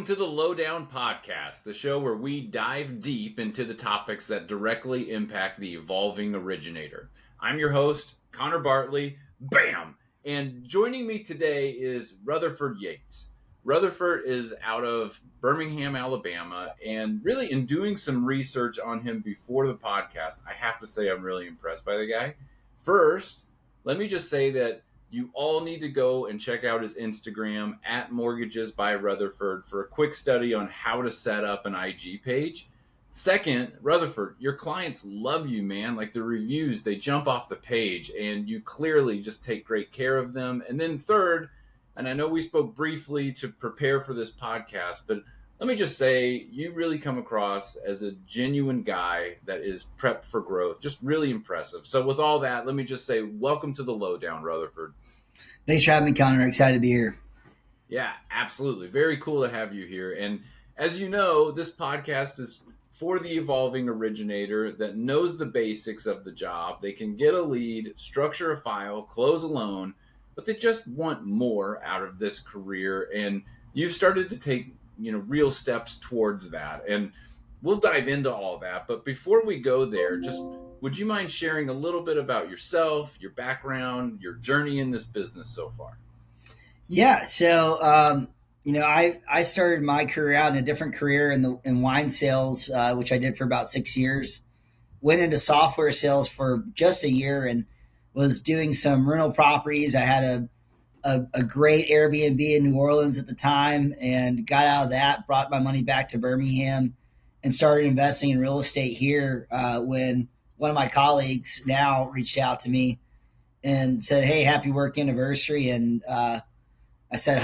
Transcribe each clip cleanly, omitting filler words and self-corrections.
Welcome to the Lowdown Podcast, the show where we dive deep into the topics that directly impact the evolving originator. I'm your host, Connor Bartley. Bam! And joining me today is Rutherford Yeates. Rutherford is out of Birmingham, Alabama, and really in doing some research on him before the podcast, I have to say I'm really impressed by the guy. First, let me just say that you all need to go and check out his Instagram at Mortgages by Rutherford for a quick study on how to set up an IG page. Second, Rutherford, your clients love you, man. Like the reviews, they jump off the page and you clearly just take great care of them. And then third, and I know we spoke briefly to prepare for this podcast, but let me just say, you really come across as a genuine guy that is prepped for growth. Just really impressive. So with all that, let me just say, welcome to the Lowdown, Rutherford. Thanks for having me, Connor. Excited to be here. Yeah, absolutely. Very cool to have you here. And as you know, this podcast is for the evolving originator that knows the basics of the job. They can get a lead, structure a file, close a loan, but they just want more out of this career. And you've started to take real steps towards that. And we'll dive into all that. But before we go there, just would you mind sharing a little bit about yourself, your background, your journey in this business so far? Yeah. So, I started my career out in a different career in wine sales, which I did for about 6 years. Went into software sales for just a year and was doing some rental properties. I had a great Airbnb in New Orleans at the time and got out of that, brought my money back to Birmingham and started investing in real estate here when one of my colleagues now reached out to me and said, "Hey, happy work anniversary." And I said,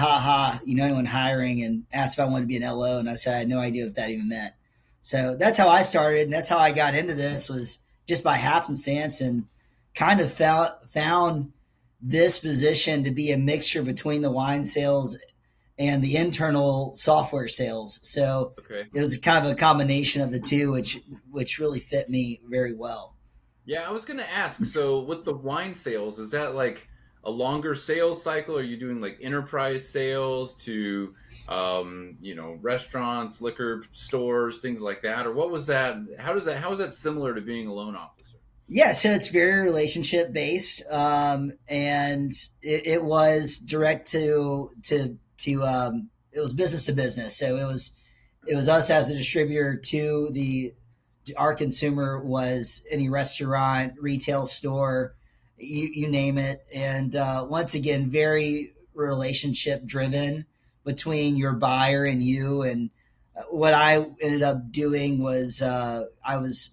you know anyone hiring? And asked if I wanted to be an LO. And I said, I had no idea what that even meant. So that's how I started. And that's how I got into this, was just by happenstance, and kind of found this position to be a mixture between the wine sales and the internal software sales. So Okay. It was kind of a combination of the two, which really fit me very well. Yeah, I was going to ask, so with the wine sales, is that like a longer sales cycle? Are you doing like enterprise sales to, restaurants, liquor stores, things like that? Or what was that? How is that similar to being a loan officer? Yeah, so it's very relationship based, and it was direct to it was business to business. So it was us as a distributor to our consumer was any restaurant, retail store, you name it. And once again, very relationship driven between your buyer and you. And what I ended up doing was I was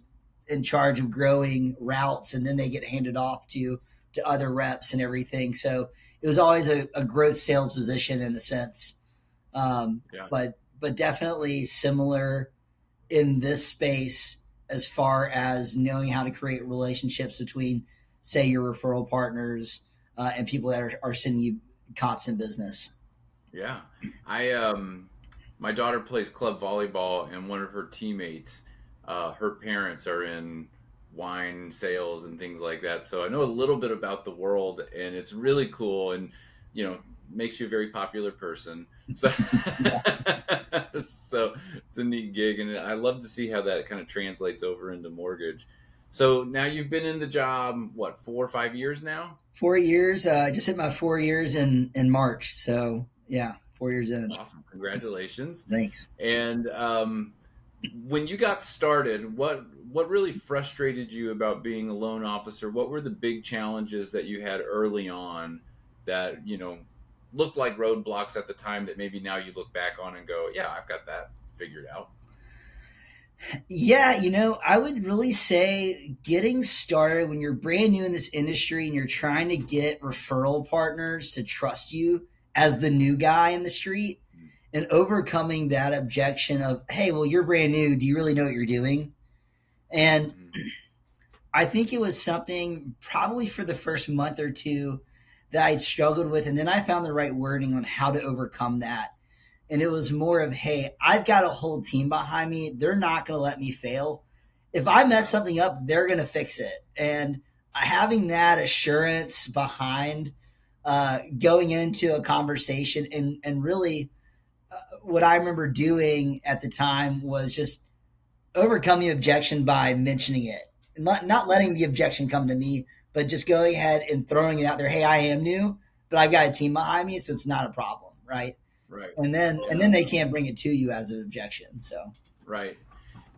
in charge of growing routes, and then they get handed off to other reps and everything. So it was always a growth sales position in a sense. Yeah. But definitely similar in this space as far as knowing how to create relationships between, say, your referral partners and people that are sending you constant business. Yeah. My daughter plays club volleyball, and one of her teammates, her parents are in wine sales and things like that. So I know a little bit about the world, and it's really cool, and makes you a very popular person. So, so it's a neat gig, and I love to see how that kind of translates over into mortgage. So now you've been in the job, what, 4 or 5 years now? 4 years. Just hit my 4 years in March. So yeah, 4 years in. Awesome. Congratulations. Thanks. And when you got started, what really frustrated you about being a loan officer? What were the big challenges that you had early on that, looked like roadblocks at the time that maybe now you look back on and go, yeah, I've got that figured out? Yeah, I would really say getting started when you're brand new in this industry and you're trying to get referral partners to trust you as the new guy in the street, and overcoming that objection of, hey, well, you're brand new. Do you really know what you're doing? And I think it was something probably for the first month or two that I'd struggled with. And then I found the right wording on how to overcome that. And it was more of, hey, I've got a whole team behind me. They're not going to let me fail. If I mess something up, they're going to fix it. And having that assurance behind going into a conversation and really what I remember doing at the time was just overcoming objection by mentioning it, not letting the objection come to me, but just going ahead and throwing it out there. Hey, I am new, but I've got a team behind me, so it's not a problem, right? Right. And then Yeah. they can't bring it to you as an objection. So Right.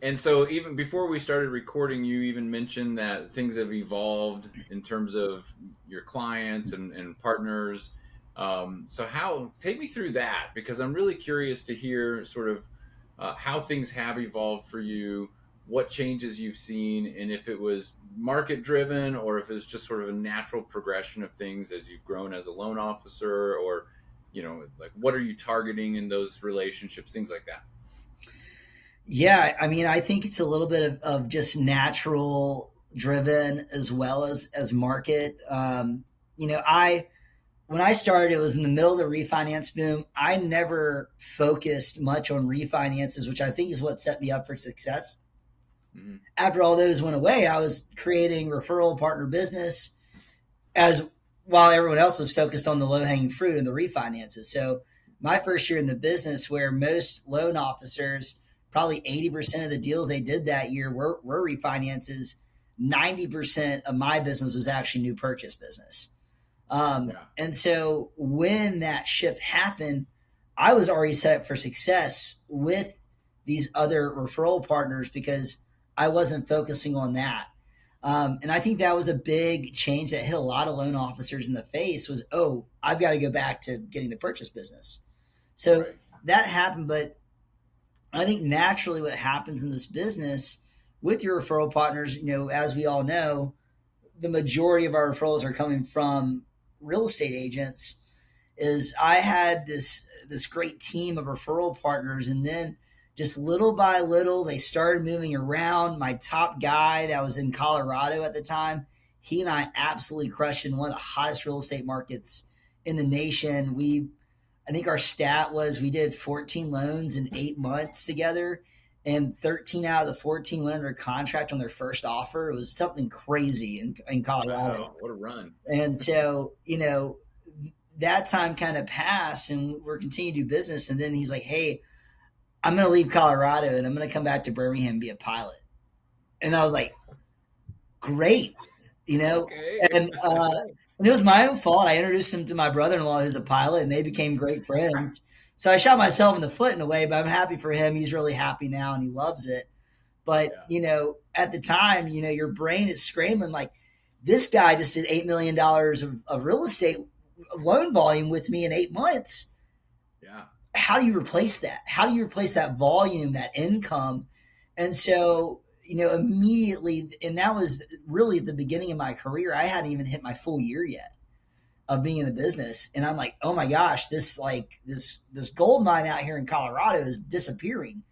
And so even before we started recording, you even mentioned that things have evolved in terms of your clients and partners. So how take me through that because I'm really curious to hear sort of how things have evolved for you, what changes you've seen, and if it was market driven or if it's just sort of a natural progression of things as you've grown as a loan officer, or like what are you targeting in those relationships, things like that. yeah, I mean, I think it's a little bit of just natural driven as well as market. I when I started, it was in the middle of the refinance boom. I never focused much on refinances, which I think is what set me up for success. Hmm. After all those went away, I was creating referral partner business as while everyone else was focused on the low hanging fruit and the refinances. So my first year in the business, where most loan officers, probably 80% of the deals they did that year were refinances, 90% of my business was actually new purchase business. Yeah. And so when that shift happened, I was already set up for success with these other referral partners because I wasn't focusing on that. And I think that was a big change that hit a lot of loan officers in the face was, oh, I've got to go back to getting the purchase business. So Right. that happened. But I think naturally what happens in this business with your referral partners, as we all know, the majority of our referrals are coming from real estate agents. Is I had this great team of referral partners, and then just little by little they started moving around. My top guy that was in Colorado at the time, he and I absolutely crushed in one of the hottest real estate markets in the nation. I think our stat was we did 14 loans in 8 months together, and 13 out of the 14 went under contract on their first offer. It was something crazy in Colorado. Wow, what a run. And so, that time kind of passed and we're continuing to do business. And then he's like, hey, I'm going to leave Colorado and I'm going to come back to Birmingham and be a pilot. And I was like, great, you know? Okay. And, and it was my own fault. I introduced him to my brother-in-law who's a pilot and they became great friends. So I shot myself in the foot in a way, but I'm happy for him. He's really happy now and he loves it. But, Yeah. At the time, your brain is scrambling like, this guy just did $8 million of real estate loan volume with me in 8 months. Yeah. How do you replace that? How do you replace that volume, that income? And so, immediately, and that was really the beginning of my career. I hadn't even hit my full year yet of being in the business. And I'm like, oh my gosh, this gold mine out here in Colorado is disappearing.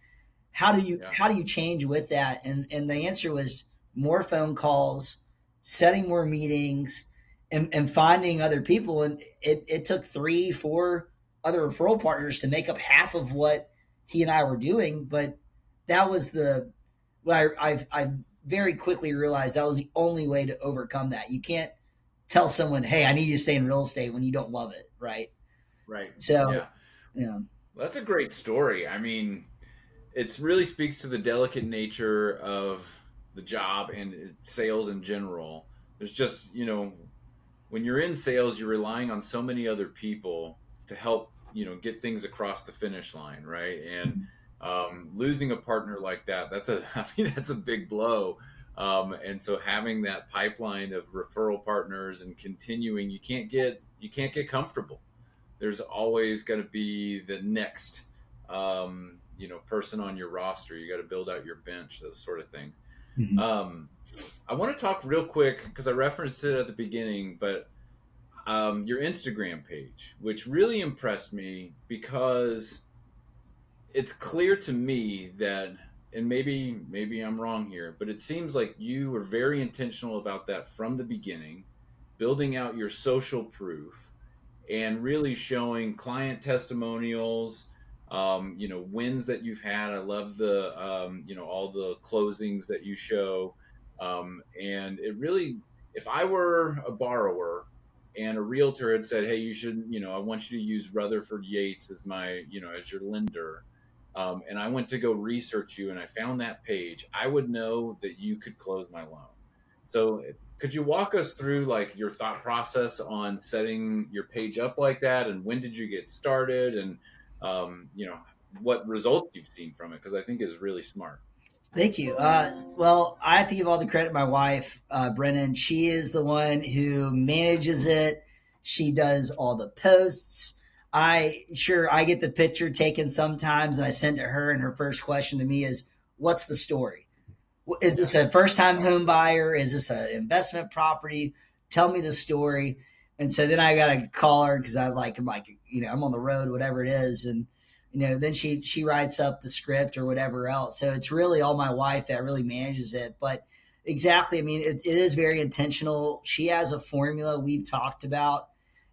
Yeah. How do you change with that? And the answer was more phone calls, setting more meetings, and finding other people. And it took 3 4 other referral partners to make up half of what he and I were doing. But that was the what I very quickly realized that was the only way to overcome that. You can't tell someone, hey, I need you to stay in real estate when you don't love it, right? Right. So, Yeah. yeah. Well, that's a great story. I mean, it really speaks to the delicate nature of the job and sales in general. There's just, when you're in sales, you're relying on so many other people to help, get things across the finish line, right? And losing a partner like that, I mean, that's a big blow. And so having that pipeline of referral partners and continuing, you can't get comfortable. There's always going to be the next, person on your roster. You got to build out your bench, those sort of things. Mhm. Um, I want to talk real quick because I referenced it at the beginning, but your Instagram page, which really impressed me because it's clear to me that, and maybe I'm wrong here, but it seems like you were very intentional about that from the beginning, building out your social proof and really showing client testimonials, wins that you've had. I love the, all the closings that you show. And it really, if I were a borrower and a realtor had said, "Hey, you should, I want you to use Rutherford Yeates as my, as your lender." And I went to go research you, and I found that page. I would know that you could close my loan. So, could you walk us through like your thought process on setting your page up like that, and when did you get started, and what results you've seen from it? Because I think is really smart. Thank you. Well, I have to give all the credit to my wife, Brennan. She is the one who manages it. She does all the posts. I get the picture taken sometimes and I send to her, and her first question to me is, "What's the story? Is Yeah. this a first time home buyer? Is this an investment property? Tell me the story." And so then I got to call her because I'm like, I'm on the road, whatever it is. And, then she writes up the script or whatever else. So it's really all my wife that really manages it. But exactly, I mean, it is very intentional. She has a formula we've talked about.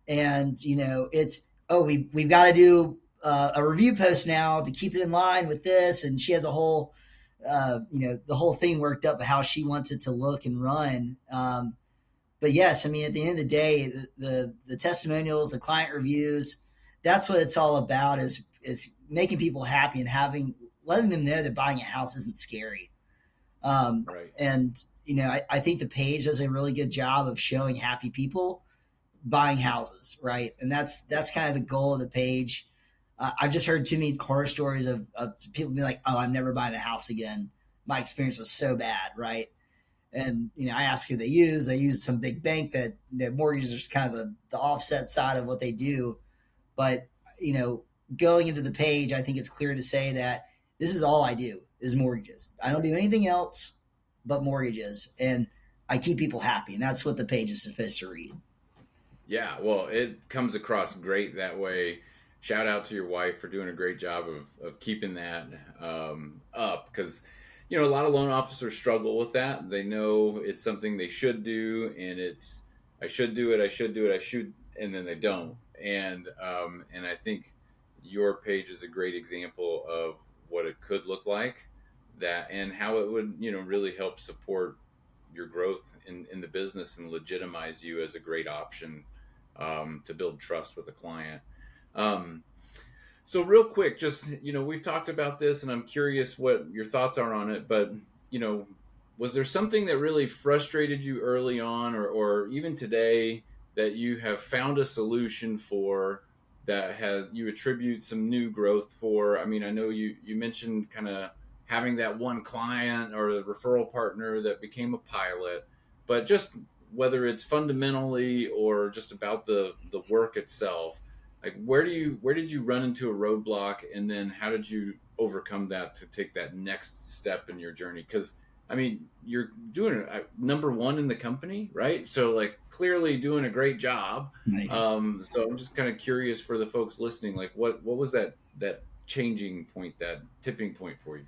And, it's, oh, we've got to do a review post now to keep it in line with this. And she has a whole, the whole thing worked up how she wants it to look and run. But yes, I mean, at the end of the day, the testimonials, the client reviews, that's what it's all about is making people happy and letting them know that buying a house isn't scary. Right. And I think the page does a really good job of showing happy people buying houses, right? And that's kind of the goal of the page. I've just heard too many horror stories of people being like, "Oh, I'm never buying a house again. My experience was so bad," right? And I ask who they use. They use some big bank that mortgages are kind of the offset side of what they do. But you know, going into the page, I think it's clear to say that this is all I do is mortgages. I don't do anything else but mortgages, and I keep people happy, and that's what the page is supposed to read. Yeah, well, it comes across great that way. Shout out to your wife for doing a great job of keeping that up because, a lot of loan officers struggle with that. They know it's something they should do, and it's, I should do it, I should do it, I should, and then they don't. And I think your page is a great example of what it could look like that and how it would, really help support your growth in the business and legitimize you as a great option to build trust with a client. Um, so, real quick, just we've talked about this, and I'm curious what your thoughts are on it. But you know, was there something that really frustrated you early on, or even today, that you have found a solution for that has you attribute some new growth for? I mean, I know you mentioned kind of having that one client or a referral partner that became a pilot, but just whether it's fundamentally or just about the work itself, like where did you run into a roadblock, and then how did you overcome that to take that next step in your journey? Because I mean, you're doing it number one in the company, right? So like clearly doing a great job. Nice. So I'm just kind of curious for the folks listening, like what was that changing point, that tipping point for you?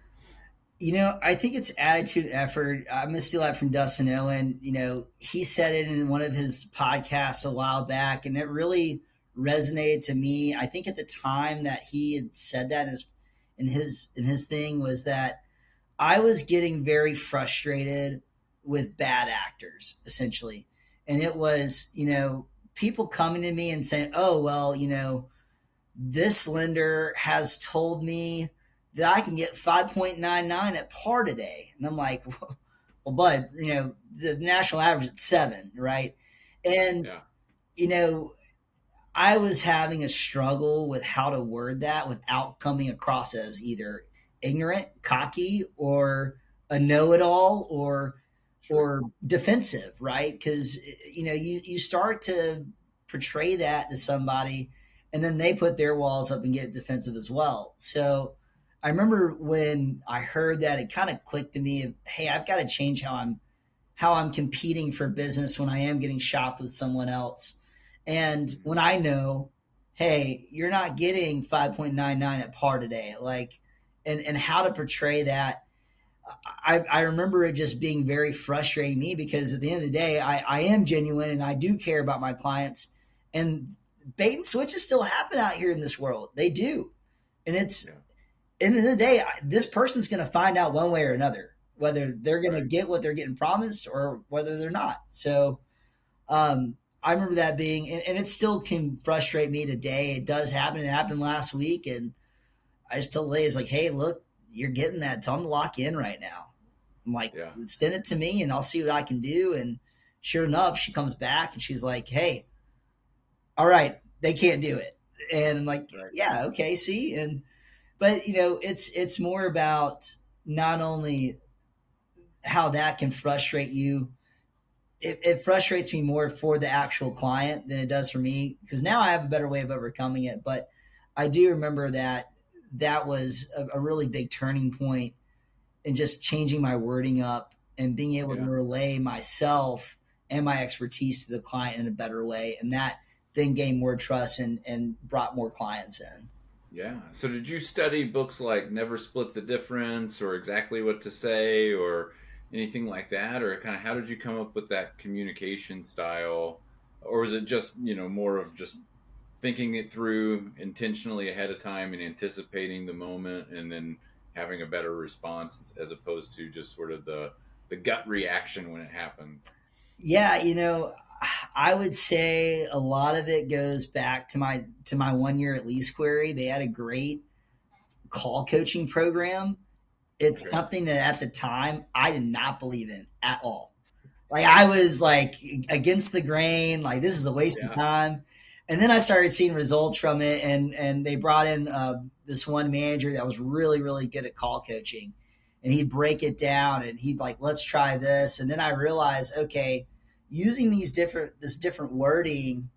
I think it's attitude and effort. I'm going to steal that from Dustin Owen. He said it in one of his podcasts a while back, and it really resonated to me. I think at the time that he had said that in his thing was that I was getting very frustrated with bad actors, essentially. And it was, people coming to me and saying, "Oh, well, this lender has told me that I can get 5.99 at par today." And I'm like, "Well, bud, the national average is 7, right?" And, Yeah. you know, I was having a struggle with how to word that without coming across as either ignorant, cocky, or a know-it-all, Sure. or defensive, right? Because you start to portray that to somebody, and then they put their walls up and get defensive as well. So I remember when I heard that, it kind of clicked to me. Hey, I've got to change how I'm competing for business when I am getting shopped with someone else. And Mhm. when I know, hey, you're not getting 5.99 at par today, like, and how to portray that. I remember it just being very frustrating me because at the end of the day, I am genuine and I do care about my clients. And bait and switches still happen out here in this world. They do. And it's, Yeah. end of the day, this person's going to find out one way or another whether they're going to Right. get what they're getting promised or whether they're not. So, um, I remember that being, and it still can frustrate me today. It does happen. It happened last week, and I just told the ladies like, "Hey, look, you're getting that. Tell them to lock in right now." I'm like, Yeah. "Send it to me, and I'll see what I can do." And sure enough, she comes back and she's like, "Hey, all right, they can't do it." And I'm like, Right. "Yeah, okay, see." And but it's more about not only how that can frustrate you. It frustrates me more for the actual client than it does for me because now I have a better way of overcoming it. But I do remember that that was a really big turning point in just changing my wording up and being able to Yeah. relay myself and my expertise to the client in a better way. And that then gained more trust and brought more clients in. Yeah. So did you study books like Never Split the Difference or Exactly What to Say or anything like that? Or kind of how did you come up with that communication style? Or was it just, more of just thinking it through intentionally ahead of time and anticipating the moment and then having a better response as opposed to just sort of the gut reaction when it happens? Yeah, I would say a lot of it goes back to my 1 year at Lease Query. They had a great call coaching program. It's Okay. something that at the time I did not believe in at all. Like I was like against the grain, like this is a waste of Yeah. time. And then I started seeing results from it, and they brought in this one manager that was really really good at call coaching, and he'd break it down and he'd like let's try this, and then I realized okay, using this different wording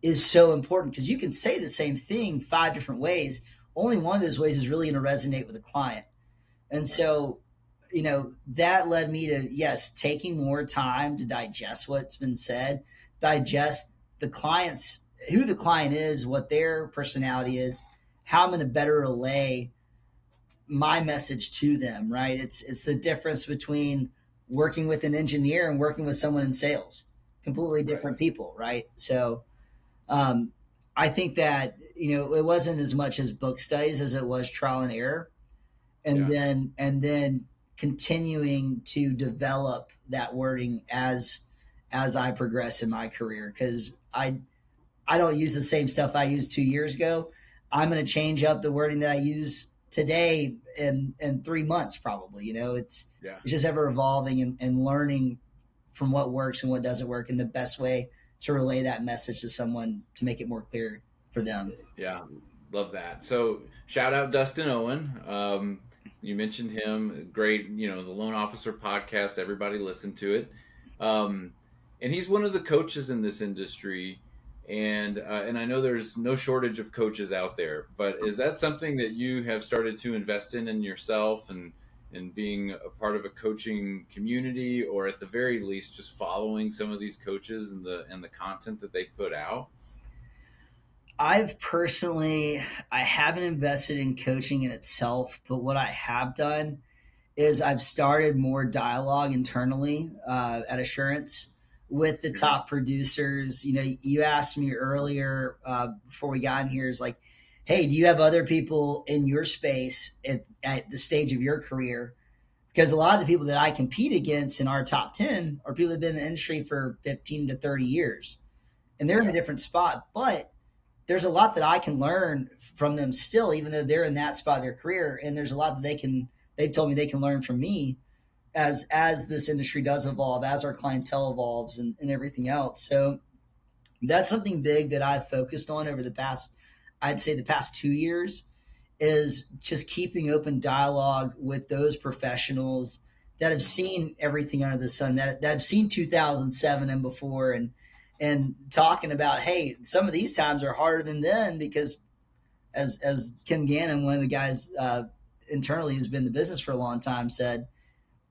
is so important because you can say the same thing 5 different ways. Only one of those ways is really going to resonate with the client. And Right. so, that led me to, yes, taking more time to digest what's been said, digest the client's, who the client is, what their personality is, how I'm going to better relay my message to them, right? It's the difference between working with an engineer and working with someone in sales. Completely Right. different people, right? So, um, I think that, it wasn't as much as book studies as it was trial and error and Yeah. then continuing to develop that wording as I progress in my career because I don't use the same stuff I used 2 years ago. I'm going to change up the wording that I use today in 3 months probably. Yeah. It's just ever evolving and learning from what works and what doesn't work and the best way to relay that message to someone to make it more clear for them. Yeah, love that. So shout out Dustin Owen. You mentioned him. Great, the Loan Officer podcast. Everybody listen to it. Um, and he's one of the coaches in this industry. And I know there's no shortage of coaches out there. But is that something that you have started to invest in yourself and being a part of a coaching community, or at the very least, just following some of these coaches and the content that they put out? I haven't invested in coaching in itself, but what I have done is I've started more dialogue internally at Assurance with the Okay. top producers. You asked me earlier before we got in here is like, hey, do you have other people in your space at the stage of your career? Because a lot of the people that I compete against in our top 10 are people that have been in the industry for 15 to 30 years. And they're in a Yeah. different spot. But there's a lot that I can learn from them still, even though they're in that spot of their career. And there's a lot that they've told me they can learn from me as this industry does evolve, as our clientele evolves and everything else. So that's something big that I've focused on over I'd say the past 2 years is just keeping open dialogue with those professionals that have Mhm. seen everything under the sun, that have seen 2007 and before, and talking about, hey, some of these times are harder than then because as Kim Gannon, one of the guys internally who's been in the business for a long time, said,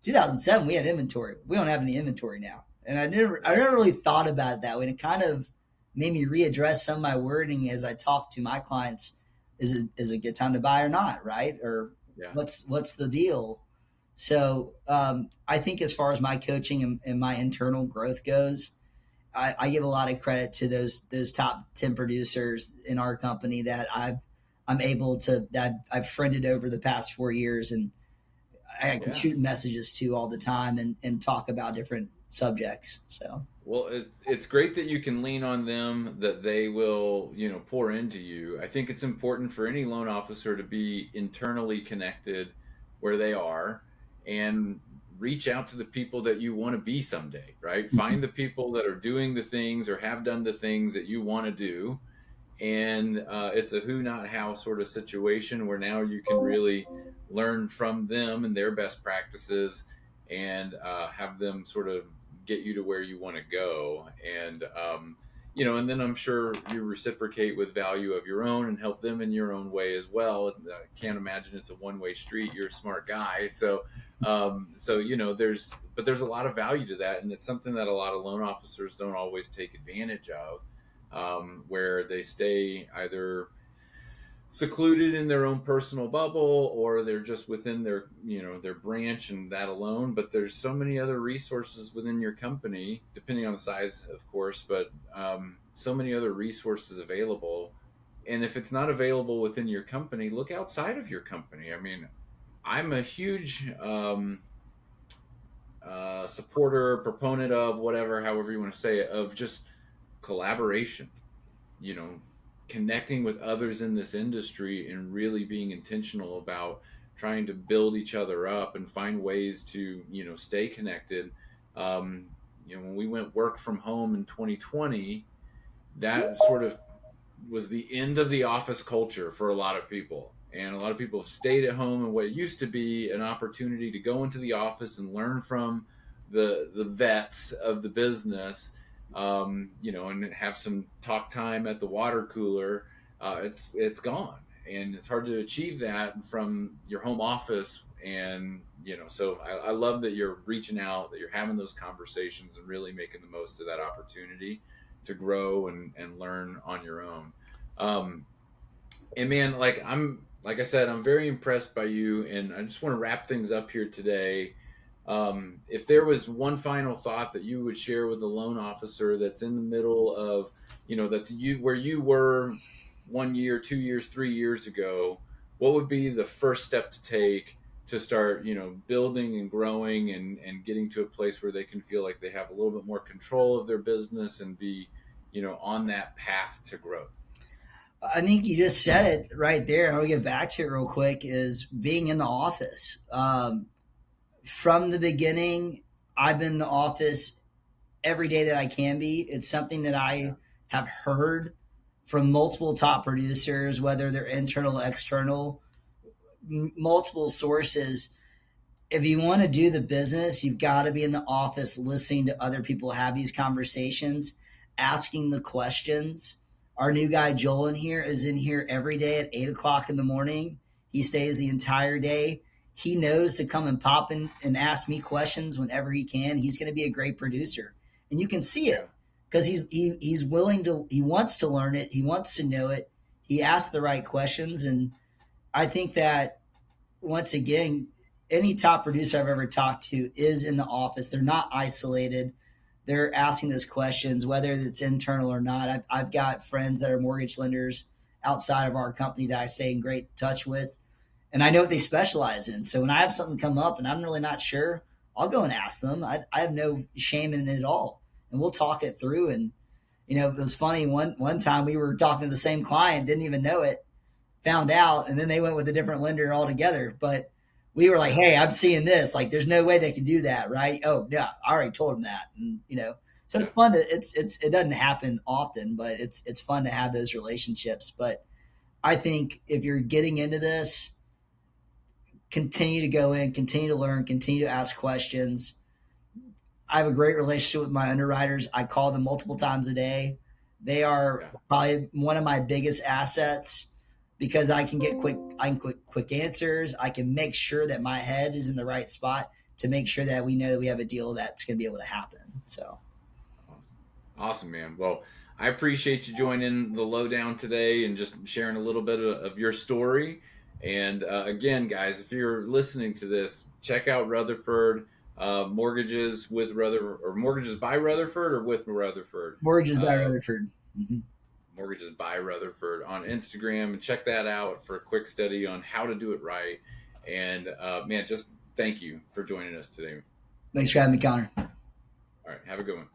2007 we had inventory. We don't have any inventory now, and I Right. never really thought about it that way. And it kind of made me readdress some of my wording as I talk to my clients. Is it a good time to buy or not, right? Or Yeah. what's the deal? So I think as far as my coaching and my internal growth goes, I give a lot of credit to those top 10 producers in our company that I'm able to that I've friended over the past 4 years, and I can Yeah. shoot messages to all the time and talk about different subjects. So Well, it's great that you can lean on them, that they will, pour into you. I think it's important for any loan officer to be internally connected where they are and reach out to the people that you want to be someday, right? Find the people that are doing the things or have done the things that you want to do. And it's a who, not how sort of situation where now you can really learn from them and their best practices and have them sort of get you to where you want to go. And and then I'm sure you reciprocate with value of your own and help them in your own way as well. I can't imagine it's a one-way street. You're a smart guy, there's a lot of value to that, and it's something that a lot of loan officers don't always take advantage of, where they stay either secluded in their own personal bubble, or they're just within their branch and that alone. But there's so many other resources within your company, depending on the size, of course, but so many other resources available. And if it's not available within your company, look outside of your company. I mean, I'm a huge supporter, proponent of whatever, however you want to say it, of just collaboration, you know, connecting with others in this industry and really being intentional about trying to build each other up and find ways to, stay connected. When we went work from home in 2020, that sort of was the end of the office culture for a lot of people. And a lot of people have stayed at home, and what used to be an opportunity to go into the office and learn from the vets of the business, and have some talk time at the water cooler, it's gone, and it's hard to achieve that from your home office. And so I love that you're reaching out, that you're having those conversations, and really making the most of that opportunity to grow and learn on your own. Um, and man, like I said, I'm very impressed by you, and I just want to wrap things up here today. If there was one final thought that you would share with the loan officer that's in the middle of, that's you where you were 1 year, 2 years, 3 years ago, what would be the first step to take to start, building and growing and getting to a place where they can feel like they have a little bit more control of their business and be, on that path to growth? I think you just said it right there. I'll get back to it real quick. Is being in the office. From the beginning, I've been in the office every day that I can be. It's something that Yeah. I have heard from multiple top producers, whether they're internal, external, multiple sources. If you want to do the business, you've got to be in the office listening to other people have these conversations, asking the questions. Our new guy, Joel, in here is in here every day at 8 o'clock in the morning. He stays the entire day. He knows to come and pop in and ask me questions whenever he can. He's going to be a great producer. And you can see Yeah. it because he's willing to, he wants to learn it. He wants to know it. He asks the right questions. And I think that once again, any top producer I've ever talked to is in the office. They're not isolated. They're asking those questions, whether it's internal or not. I've got friends that are mortgage lenders outside of our company that I stay in great touch with, and I know what they specialize in. So when I have something come up and I'm really not sure, I'll go and ask them. I have no shame in it at all, and we'll talk it through. And it was funny. One time we were talking to the same client, didn't even know it, found out, and then they went with a different lender altogether. But we were like, Yeah. "Hey, I'm seeing this. Like, there's no way they can do that, right?" Oh, yeah, I already told them that, and so Yeah. it's fun to it doesn't happen often, but it's fun to have those relationships. But I think if you're getting into this, continue to go in, continue to learn, continue to ask questions. I have a great relationship with my underwriters. I call them multiple times a day. They are Yeah. probably one of my biggest assets because I can quick answers. I can make sure that my head is in the right spot to make sure that we know that we have a deal that's going to be able to happen. So, Awesome, man. Well, I appreciate you joining the lowdown today and just sharing a little bit of your story. And again, guys, if you're listening to this, check out Rutherford, mortgages with Rutherford, or mortgages by Rutherford, or with Rutherford. Mortgages by Uh, Rutherford. Mm-hmm. mortgages by Rutherford on Instagram, and check that out for a quick study on how to do it right. And man, just thank you for joining us today. Thanks for having me, Connor. All right, have a good one.